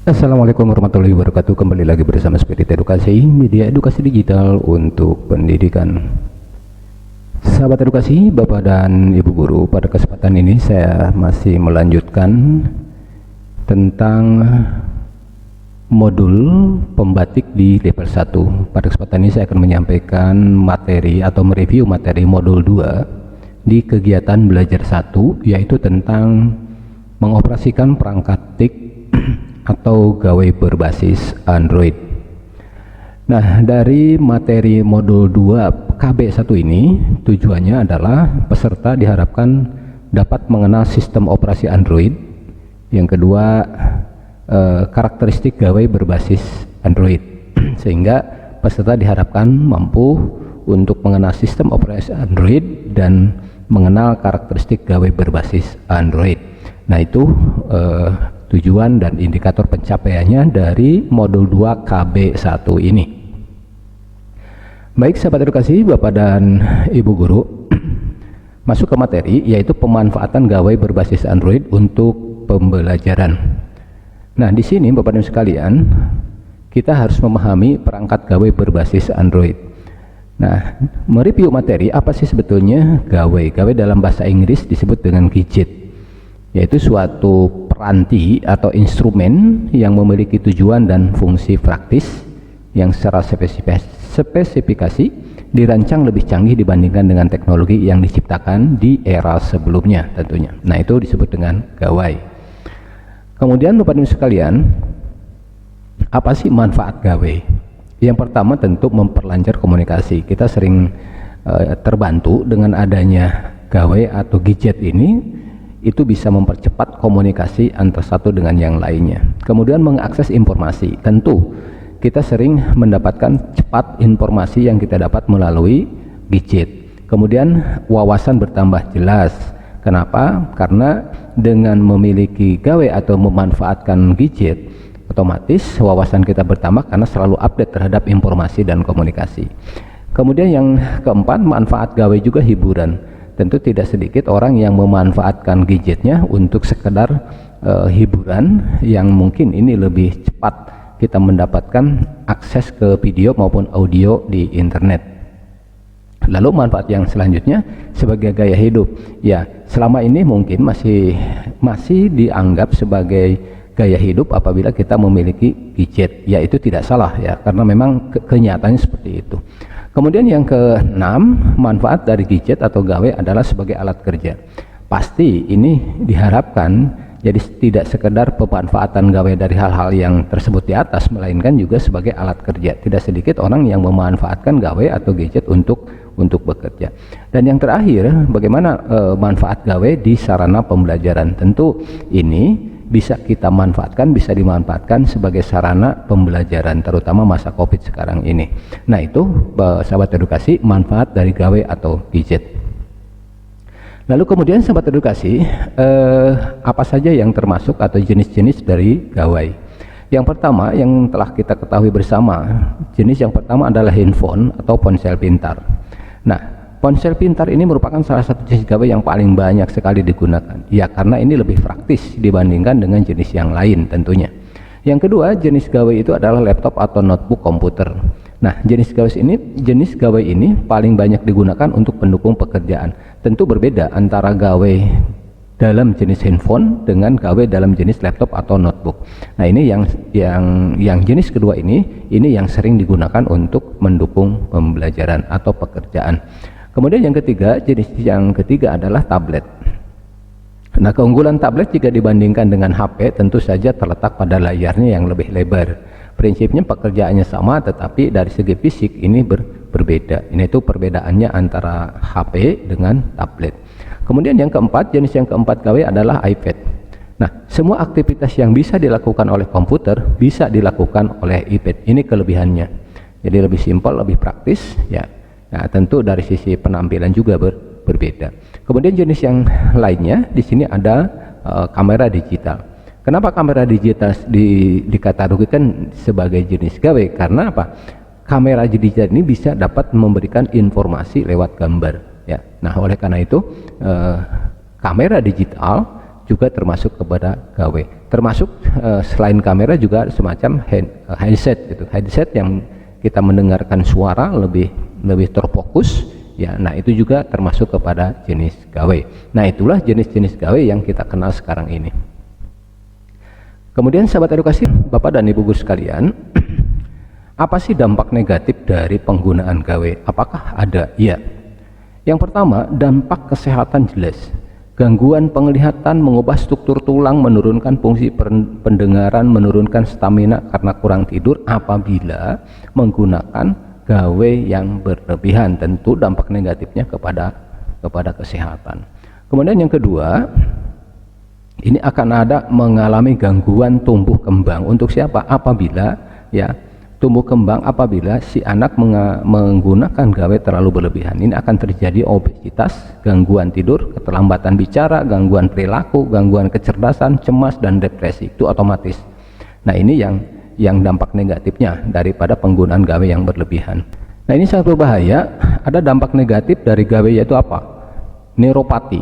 Assalamualaikum warahmatullahi wabarakatuh. Kembali lagi bersama Spirit Edukasi, media edukasi digital untuk pendidikan. Sahabat edukasi, Bapak dan Ibu guru, pada kesempatan ini saya masih melanjutkan tentang modul pembatik di level 1. Pada kesempatan ini saya akan menyampaikan materi atau mereview materi modul 2 di kegiatan belajar 1, yaitu tentang mengoperasikan perangkat TIC atau gawai berbasis Android. Nah, dari materi modul 2 KB1 ini tujuannya adalah peserta diharapkan dapat mengenal sistem operasi Android. Yang kedua, karakteristik gawai berbasis Android, sehingga peserta diharapkan mampu untuk mengenal sistem operasi Android dan mengenal karakteristik gawai berbasis Android. Nah, itu tujuan dan indikator pencapaiannya dari modul 2 KB1 ini. Baik sahabat edukasi, Bapak dan Ibu guru, masuk ke materi, yaitu pemanfaatan gawai berbasis Android untuk pembelajaran. Nah, di sini Bapak dan sekalian, kita harus memahami perangkat gawai berbasis Android. Nah, mereview materi, apa sih sebetulnya gawai? Gawai dalam bahasa Inggris disebut dengan gadget, yaitu suatu peranti atau instrumen yang memiliki tujuan dan fungsi praktis yang secara spesifikasi dirancang lebih canggih dibandingkan dengan teknologi yang diciptakan di era sebelumnya tentunya. Nah, itu disebut dengan gawai. Kemudian Bapak Ibu sekalian, apa sih manfaat gawai? Yang pertama tentu memperlancar komunikasi. Kita sering terbantu dengan adanya gawai atau gadget ini, itu bisa mempercepat komunikasi antara satu dengan yang lainnya. Kemudian mengakses informasi, tentu kita sering mendapatkan cepat informasi yang kita dapat melalui gadget. Kemudian wawasan bertambah jelas. Kenapa? Karena dengan memiliki gawai atau memanfaatkan gadget, otomatis wawasan kita bertambah karena selalu update terhadap informasi dan komunikasi. Kemudian yang keempat, manfaat gawai juga hiburan. Tentu tidak sedikit orang yang memanfaatkan gadgetnya untuk sekedar hiburan, yang mungkin ini lebih cepat kita mendapatkan akses ke video maupun audio di internet. Lalu manfaat yang selanjutnya sebagai gaya hidup. Ya, selama ini mungkin masih dianggap sebagai gaya hidup apabila kita memiliki gadget. Ya, itu tidak salah ya, karena memang kenyataannya seperti itu. Kemudian yang keenam, manfaat dari gadget atau gawai adalah sebagai alat kerja. Pasti ini diharapkan jadi tidak sekedar pemanfaatan gawai dari hal-hal yang tersebut di atas, melainkan juga sebagai alat kerja. Tidak sedikit orang yang memanfaatkan gawai atau gadget untuk bekerja. Dan yang terakhir, bagaimana manfaat gawai di sarana pembelajaran? Tentu ini bisa kita manfaatkan, bisa dimanfaatkan sebagai sarana pembelajaran, terutama masa COVID sekarang ini. Nah, itu sahabat edukasi, manfaat dari gawai atau gadget. Lalu kemudian sahabat edukasi, apa saja yang termasuk atau jenis-jenis dari gawai? Yang pertama yang telah kita ketahui bersama, jenis yang pertama adalah handphone atau ponsel pintar. Nah, ponsel pintar ini merupakan salah satu jenis gawai yang paling banyak sekali digunakan. Ya, karena ini lebih praktis dibandingkan dengan jenis yang lain tentunya. Yang kedua, jenis gawai itu adalah laptop atau notebook komputer. Nah, jenis gawai ini paling banyak digunakan untuk pendukung pekerjaan. Tentu berbeda antara gawai dalam jenis handphone dengan gawai dalam jenis laptop atau notebook. Nah, ini yang jenis kedua ini yang sering digunakan untuk mendukung pembelajaran atau pekerjaan. Kemudian jenis yang ketiga adalah tablet. Nah, keunggulan tablet jika dibandingkan dengan HP tentu saja terletak pada layarnya yang lebih lebar. Prinsipnya pekerjaannya sama, tetapi dari segi fisik ini berbeda. Ini itu perbedaannya antara HP dengan tablet. Kemudian jenis yang keempat gawai adalah iPad. Nah, semua aktivitas yang bisa dilakukan oleh komputer bisa dilakukan oleh iPad. Ini kelebihannya. Jadi lebih simpel, lebih praktis ya. Nah, tentu dari sisi penampilan juga berbeda. Kemudian jenis yang lainnya di sini ada kamera digital. Kenapa kamera digital dikategorikan sebagai jenis gawai? Karena apa? Kamera digital ini bisa dapat memberikan informasi lewat gambar. Ya. Nah, oleh karena itu kamera digital juga termasuk kepada gawe. Termasuk selain kamera juga semacam headset gitu. Headset yang kita mendengarkan suara lebih terfokus ya. Nah, itu juga termasuk kepada jenis gawe. Nah, itulah jenis-jenis gawe yang kita kenal sekarang ini. Kemudian sahabat edukasi, Bapak dan Ibu guru sekalian, apa sih dampak negatif dari penggunaan gawe? Apakah ada? Iya. Yang pertama, dampak kesehatan jelas. Gangguan penglihatan, mengubah struktur tulang, menurunkan fungsi pendengaran, menurunkan stamina karena kurang tidur apabila menggunakan gawe yang berlebihan. Tentu dampak negatifnya kepada kesehatan. Kemudian yang kedua, ini akan ada mengalami gangguan tumbuh kembang. Untuk siapa? Apabila ya tumbuh kembang apabila si anak menggunakan gawe terlalu berlebihan. Ini akan terjadi obesitas, gangguan tidur, keterlambatan bicara, gangguan perilaku, gangguan kecerdasan, cemas, dan depresi. Itu otomatis. Nah, ini yang dampak negatifnya daripada penggunaan gawe yang berlebihan. Nah, ini sangat berbahaya. Ada dampak negatif dari gawe, yaitu apa? Neuropati.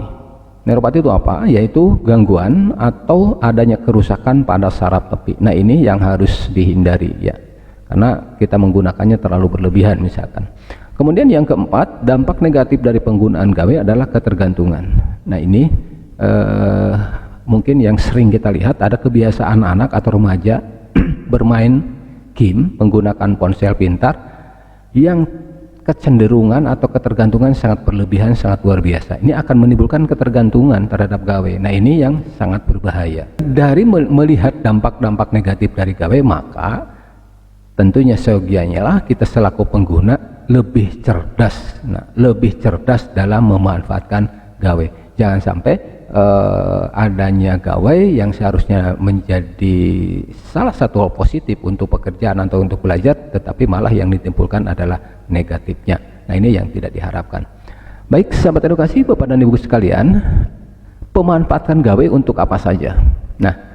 Neuropati itu apa? Yaitu gangguan atau adanya kerusakan pada saraf tepi. Nah, ini yang harus dihindari ya, karena kita menggunakannya terlalu berlebihan misalkan. Kemudian yang keempat, dampak negatif dari penggunaan gawe adalah ketergantungan. Nah, ini mungkin yang sering kita lihat, ada kebiasaan anak atau remaja bermain game menggunakan ponsel pintar yang kecenderungan atau ketergantungan sangat berlebihan, sangat luar biasa. Ini akan menimbulkan ketergantungan terhadap gawe. Nah, ini yang sangat berbahaya. Dari melihat dampak-dampak negatif dari gawe, maka tentunya seyogianya lah kita selaku pengguna lebih cerdas. Nah, lebih cerdas dalam memanfaatkan gawe. Jangan sampai adanya gawe yang seharusnya menjadi salah satu hal positif untuk pekerjaan atau untuk belajar, tetapi malah yang ditimbulkan adalah negatifnya. Nah, ini yang tidak diharapkan. Baik sahabat edukasi, Bapak dan Ibu sekalian, pemanfaatan gawe untuk apa saja? Nah,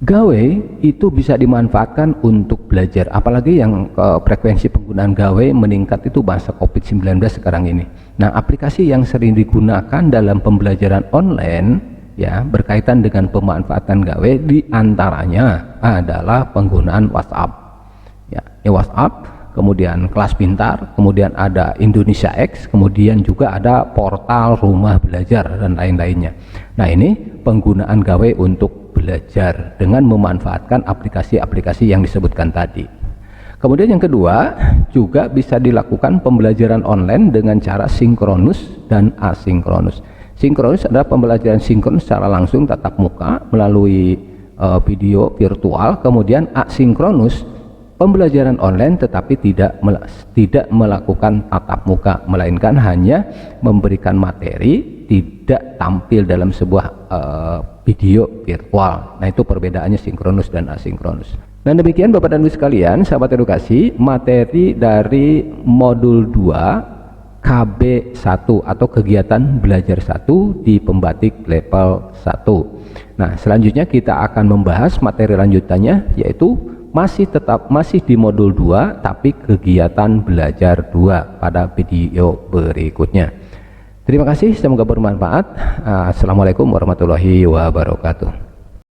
gawe itu bisa dimanfaatkan untuk belajar, apalagi yang frekuensi penggunaan gawe meningkat itu masa COVID-19 sekarang ini. Nah, aplikasi yang sering digunakan dalam pembelajaran online ya berkaitan dengan pemanfaatan gawe diantaranya adalah penggunaan WhatsApp. Ya, WhatsApp, kemudian kelas pintar, kemudian ada Indonesia X, kemudian juga ada portal rumah belajar dan lain-lainnya. Nah, ini penggunaan gawe untuk belajar dengan memanfaatkan aplikasi-aplikasi yang disebutkan tadi. Kemudian yang kedua, juga bisa dilakukan pembelajaran online dengan cara sinkronus dan asinkronus. Sinkronus adalah pembelajaran sinkron secara langsung tatap muka melalui video virtual. Kemudian asinkronus, pembelajaran online tetapi tidak melakukan tatap muka, melainkan hanya memberikan materi, tidak tampil dalam sebuah video virtual. Nah, itu perbedaannya sinkronus dan asinkronus. Dan demikian Bapak dan Ibu sekalian, sahabat edukasi, materi dari modul 2 KB1 atau kegiatan belajar 1 di pembatik level 1. Nah, selanjutnya kita akan membahas materi lanjutannya, yaitu masih di modul 2 tapi kegiatan belajar 2 pada video berikutnya. Terima kasih, semoga bermanfaat. Assalamualaikum warahmatullahi wabarakatuh.